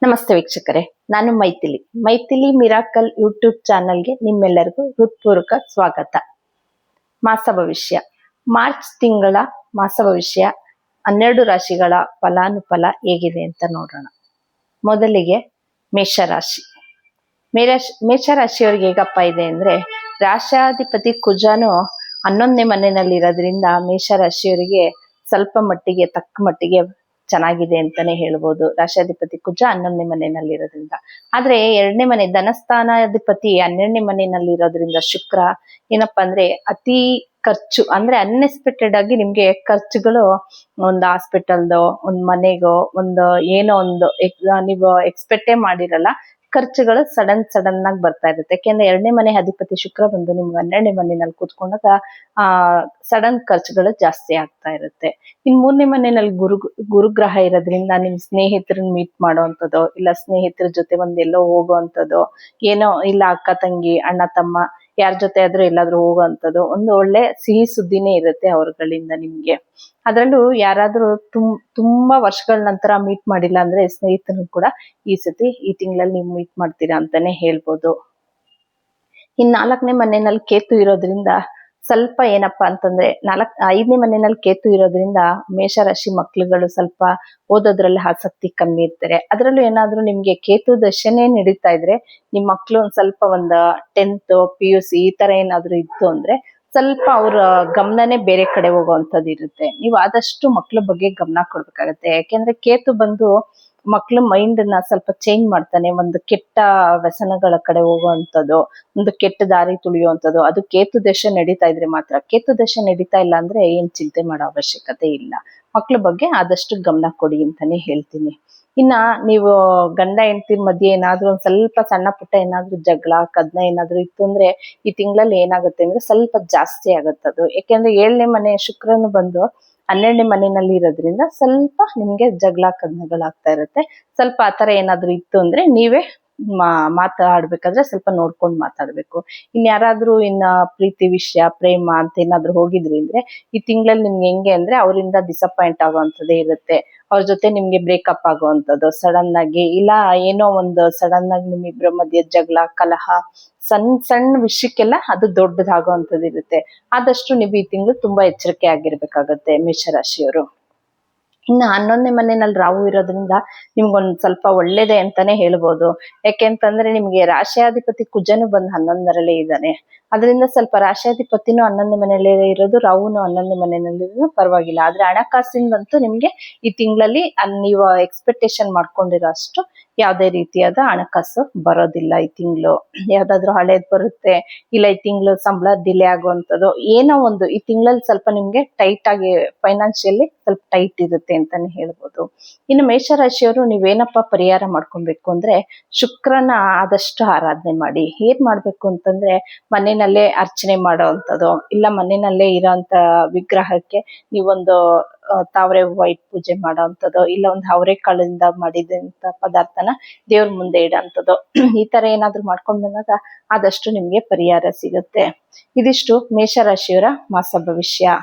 ನಮಸ್ತೆ ವೀಕ್ಷಕರೇ, ನಾನು ಮೈಥಿಲಿ ಮಿರಾಕಲ್ ಯೂಟ್ಯೂಬ್ ಚಾನಲ್ಗೆ ನಿಮ್ಮೆಲ್ಲರಿಗೂ ಹೃತ್ಪೂರ್ವಕ ಸ್ವಾಗತ. ಮಾಸ ಭವಿಷ್ಯ, ಮಾರ್ಚ್ ತಿಂಗಳ ಮಾಸ ಭವಿಷ್ಯ 12 ರಾಶಿಗಳ ಫಲಾನುಫಲ ಹೇಗಿದೆ ಅಂತ ನೋಡೋಣ. ಮೊದಲಿಗೆ ಮೇಷರಾಶಿ. ಮೇಷರಾಶಿಯವರಿಗೆ ಹೇಗಪ್ಪ ಇದೆ ಅಂದ್ರೆ, ರಾಶಾಧಿಪತಿ ಕುಜನು 11ನೇ ಮನೆಯಲ್ಲಿ ಇರೋದ್ರಿಂದ ಮೇಷರಾಶಿಯವರಿಗೆ ಸ್ವಲ್ಪ ಮಟ್ಟಿಗೆ ತಕ್ಕ ಮಟ್ಟಿಗೆ ಚೆನ್ನಾಗಿದೆ ಅಂತಾನೆ ಹೇಳ್ಬೋದು. ರಾಶಾಧಿಪತಿ ಕುಜ 11ನೇ ಮನೆಯಲ್ಲಿ ಇರೋದ್ರಿಂದ. ಆದ್ರೆ 2ನೇ ಮನೆ ಧನಸ್ಥಾನಾಧಿಪತಿ 12ನೇ ಮನೆಯಲ್ಲಿ ಇರೋದ್ರಿಂದ ಶುಕ್ರ ಏನಪ್ಪಾ ಅಂದ್ರೆ ಅತಿ ಖರ್ಚು ಅಂದ್ರೆ ಅನ್ಎಕ್ಸ್ಪೆಕ್ಟೆಡ್ ಆಗಿ ನಿಮ್ಗೆ ಖರ್ಚುಗಳು, ಒಂದು ಹಾಸ್ಪಿಟಲ್ದೋ ಒಂದು ಮನೆಗೋ ಒಂದು ಏನೋ ಒಂದು ನೀವು ಎಕ್ಸ್ಪೆಕ್ಟೇ ಮಾಡಿರಲ್ಲ ಖರ್ಚುಗಳು ಸಡನ್ ಆಗಿ ಬರ್ತಾ ಇರುತ್ತೆ. ಯಾಕೆಂದ್ರೆ 2ನೇ ಮನೆ ಅಧಿಪತಿ ಶುಕ್ರ ಬಂದು ನಿಮ್ಗೆ 12ನೇ ಮನೆಯಲ್ಲಿ ಕೂತ್ಕೊಂಡಾಗ ಸಡನ್ ಖರ್ಚುಗಳು ಜಾಸ್ತಿ ಆಗ್ತಾ ಇರುತ್ತೆ. ಇನ್ 3ನೇ ಮನೆಯಲ್ಲಿ ಗುರುಗ್ರಹ ಇರೋದ್ರಿಂದ ನಿಮ್ ಸ್ನೇಹಿತರನ್ನ ಮೀಟ್ ಮಾಡೋವಂಥದ್ದು, ಇಲ್ಲ ಸ್ನೇಹಿತರ ಜೊತೆ ಒಂದೆಲ್ಲೋ ಹೋಗುವಂಥದ್ದು, ಏನೋ ಇಲ್ಲ ಅಕ್ಕ ತಂಗಿ ಅಣ್ಣ ತಮ್ಮ ಯಾರ ಜೊತೆ ಆದ್ರೂ ಎಲ್ಲಾದ್ರೂ ಹೋಗುವಂಥದ್ದು, ಒಂದು ಒಳ್ಳೆ ಸಿಹಿ ಸುದ್ದಿನೇ ಇರುತ್ತೆ ಅವ್ರಗಳಿಂದ ನಿಮ್ಗೆ. ಅದ್ರಲ್ಲೂ ಯಾರಾದ್ರೂ ತುಂಬಾ ವರ್ಷಗಳ ನಂತರ ಮೀಟ್ ಮಾಡಿಲ್ಲ ಅಂದ್ರೆ ಸ್ನೇಹಿತರು ಕೂಡ ಈ ತಿಂಗಳಲ್ಲಿ ನೀವು ಮೀಟ್ ಮಾಡ್ತೀರಾ ಅಂತಾನೆ ಹೇಳ್ಬೋದು. ಇನ್ 4ನೇ ಮನೆಯಲ್ಲಿ ಕೇತು ಇರೋದ್ರಿಂದ ಸ್ವಲ್ಪ ಏನಪ್ಪಾ ಅಂತಂದ್ರೆ 5ನೇ ಮನೆಯಲ್ಲಿ ಕೇತು ಇರೋದ್ರಿಂದ ಮೇಷರಾಶಿ ಮಕ್ಳುಗಳು ಸ್ವಲ್ಪ ಓದೋದ್ರಲ್ಲಿ ಆಸಕ್ತಿ ಕಮ್ಮಿ ಇರ್ತಾರೆ. ಅದ್ರಲ್ಲೂ ಏನಾದ್ರೂ ನಿಮ್ಗೆ ಕೇತು ದಶೆನೇ ನಡೀತಾ ಇದ್ರೆ ನಿಮ್ ಮಕ್ಳು ಒಂದ್ ಸ್ವಲ್ಪ ಒಂದು 10th PUC ಈ ತರ ಏನಾದ್ರೂ ಇತ್ತು ಅಂದ್ರೆ ಸ್ವಲ್ಪ ಅವ್ರ ಗಮನನೇ ಬೇರೆ ಕಡೆ ಹೋಗುವಂಥದ್ದು ಇರುತ್ತೆ. ನೀವು ಆದಷ್ಟು ಮಕ್ಳ ಬಗ್ಗೆ ಗಮನ ಕೊಡ್ಬೇಕಾಗತ್ತೆ. ಯಾಕೆಂದ್ರೆ ಕೇತು ಬಂದು ಮಕ್ಳ ಮೈಂಡ್ ನ ಸ್ವಲ್ಪ ಚೇಂಜ್ ಮಾಡ್ತಾನೆ, ಒಂದು ಕೆಟ್ಟ ವ್ಯಸನಗಳ ಕಡೆ ಹೋಗುವಂಥದ್ದು, ಒಂದು ಕೆಟ್ಟ ದಾರಿ ತುಳಿಯುವಂಥದ್ದು. ಅದು ಕೇತು ದಶೆ ನಡೀತಾ ಇದ್ರೆ ಮಾತ್ರ. ಕೇತು ದಶೆ ನಡೀತಾ ಇಲ್ಲ ಅಂದ್ರೆ ಏನ್ ಚಿಂತೆ ಮಾಡೋ ಅವಶ್ಯಕತೆ ಇಲ್ಲ. ಮಕ್ಳ ಬಗ್ಗೆ ಆದಷ್ಟು ಗಮನ ಕೊಡಿ ಅಂತಾನೆ ಹೇಳ್ತೀನಿ. ಇನ್ನ ನೀವು ಗಂಡ ಹೆಂಡತಿ ಮಧ್ಯೆ ಏನಾದ್ರೂ ಒಂದ್ ಸ್ವಲ್ಪ ಸಣ್ಣ ಪುಟ್ಟ ಏನಾದ್ರೂ ಜಗಳ ಕದ್ನ ಏನಾದ್ರೂ ಇತ್ತು ಅಂದ್ರೆ ಈ ತಿಂಗಳಲ್ಲಿ ಏನಾಗುತ್ತೆ ಅಂದ್ರೆ ಸ್ವಲ್ಪ ಜಾಸ್ತಿ ಆಗತ್ತದು. ಯಾಕೆಂದ್ರೆ 7ನೇ ಮನೆ ಶುಕ್ರನು ಬಂದು 12ನೇ ಮನೆಯಲ್ಲಿ ಇರೋದ್ರಿಂದ ಸ್ವಲ್ಪ ನಿಮ್ಗೆ ಜಗಳ ಕದ್ನಗಳಾಗ್ತಾ ಇರುತ್ತೆ. ಸ್ವಲ್ಪ ಆತರ ಏನಾದ್ರೂ ಇತ್ತು ಅಂದ್ರೆ ನೀವೇ ಮಾತಾಡ್ಬೇಕಾದ್ರೆ ಸ್ವಲ್ಪ ನೋಡ್ಕೊಂಡು ಮಾತಾಡ್ಬೇಕು. ಇನ್ ಯಾರಾದ್ರೂ ಪ್ರೀತಿ ವಿಷಯ ಪ್ರೇಮ ಅಂತ ಏನಾದ್ರೂ ಹೋಗಿದ್ರಿ ಅಂದ್ರೆ ಈ ತಿಂಗಳಲ್ಲಿ ನಿಮ್ಗೆ ಹೆಂಗೆ ಅಂದ್ರೆ ಅವರಿಂದ ಡಿಸಪಾಯಿಂಟ್ ಆಗುವಂಥದ್ದೇ ಇರುತ್ತೆ. ಅವ್ರ ಜೊತೆ ನಿಮ್ಗೆ ಬ್ರೇಕಪ್ ಆಗುವಂಥದ್ದು ಸಡನ್ ಆಗಿ, ಇಲ್ಲ ಏನೋ ಒಂದು ಸಡನ್ ಆಗಿ ನಿಮ್ಮಿಬ್ಬರ ಮಧ್ಯೆ ಜಗಳ ಕಲಹ ಸಣ್ಣ ವಿಷಯಕ್ಕೆಲ್ಲ ಅದು ದೊಡ್ಡದಾಗುವಂಥದ್ದು ಇರುತ್ತೆ. ಆದಷ್ಟು ನೀವು ಈ ತಿಂಗಳು ತುಂಬಾ ಎಚ್ಚರಿಕೆ ಆಗಿರ್ಬೇಕಾಗತ್ತೆ ಮೇಷರಾಶಿಯವರು. ಇನ್ನು 11ನೇ ಮನೆಯಲ್ಲಿ ರಾಹು ಇರೋದ್ರಿಂದ ನಿಮ್ಗೊಂದ್ ಸ್ವಲ್ಪ ಒಳ್ಳೇದೇ ಅಂತಾನೆ ಹೇಳ್ಬೋದು. ಯಾಕೆಂತಂದ್ರೆ ನಿಮ್ಗೆ ರಾಶಿಯಾಧಿಪತಿ ಕುಜನು ಬಂದು 11ರಲ್ಲೇ ಇದ್ದಾನೆ. ಅದರಿಂದ ಸ್ವಲ್ಪ ರಾಶಿಯಾಧಿಪತಿನೂ 11ನೇ ಮನೆಯಲ್ಲೇ ಇರೋದು, ರಾಹುನು 11ನೇ ಮನೆಯಲ್ಲಿ ಇರೋದು ಪರವಾಗಿಲ್ಲ. ಆದ್ರೆ ಹಣಕಾಸಿಂದಂತೂ ನಿಮ್ಗೆ ಈ ತಿಂಗಳಲ್ಲಿ ನೀವು ಎಕ್ಸ್ಪೆಕ್ಟೇಷನ್ ಮಾಡ್ಕೊಂಡಿರೋ ಅಷ್ಟು ಯಾವುದೇ ರೀತಿಯಾದ ಹಣಕಾಸು ಬರೋದಿಲ್ಲ ಈ ತಿಂಗಳು. ಯಾವ್ದಾದ್ರು ಹಳೇದ್ ಬರುತ್ತೆ, ಇಲ್ಲ ಈ ತಿಂಗಳು ಸಂಬಳ ಡಿಲೇ ಆಗುವಂಥದ್ದು ಏನೋ ಒಂದು ಈ ತಿಂಗಳಲ್ಲಿ ಸ್ವಲ್ಪ ನಿಮ್ಗೆ ಟೈಟ್ ಆಗಿ ಫೈನಾನ್ಷಿಯಲಿ ಸ್ವಲ್ಪ ಟೈಟ್ ಇರುತ್ತೆ ಅಂತಾನೆ ಹೇಳ್ಬೋದು. ಇನ್ನು ಮೇಷರಾಶಿಯವರು ನೀವೇನಪ್ಪ ಪರಿಹಾರ ಮಾಡ್ಕೊಬೇಕು ಅಂದ್ರೆ ಶುಕ್ರನ ಆದಷ್ಟು ಆರಾಧನೆ ಮಾಡಿ. ಏನ್ ಮಾಡ್ಬೇಕು ಅಂತಂದ್ರೆ ಮನೆಯಲ್ಲೇ ಅರ್ಚನೆ ಮಾಡೋವಂಥದ್ದು, ಇಲ್ಲ ಮನೆಯಲ್ಲೇ ಇರೋಂತ ವಿಗ್ರಹಕ್ಕೆ ನೀವೊಂದು ತಾವರೆ ಹೂವ ಇಟ್ಟು ಪೂಜೆ ಮಾಡೋವಂಥದ್ದು, ಇಲ್ಲ ಒಂದು ಅವರೆಕಾಳಿಂದ ಮಾಡಿದಂತ ಪದಾರ್ಥನ ದೇವ್ರ ಮುಂದೆ ಇಡೋಂಥದ್ದು, ಈ ತರ ಏನಾದ್ರು ಮಾಡ್ಕೊಂಡ್ ಬಂದಾಗ ಆದಷ್ಟು ನಿಮ್ಗೆ ಪರಿಹಾರ ಸಿಗುತ್ತೆ. ಇದಿಷ್ಟು ಮೇಷರಾಶಿಯವರ ಮಾಸ ಭವಿಷ್ಯ.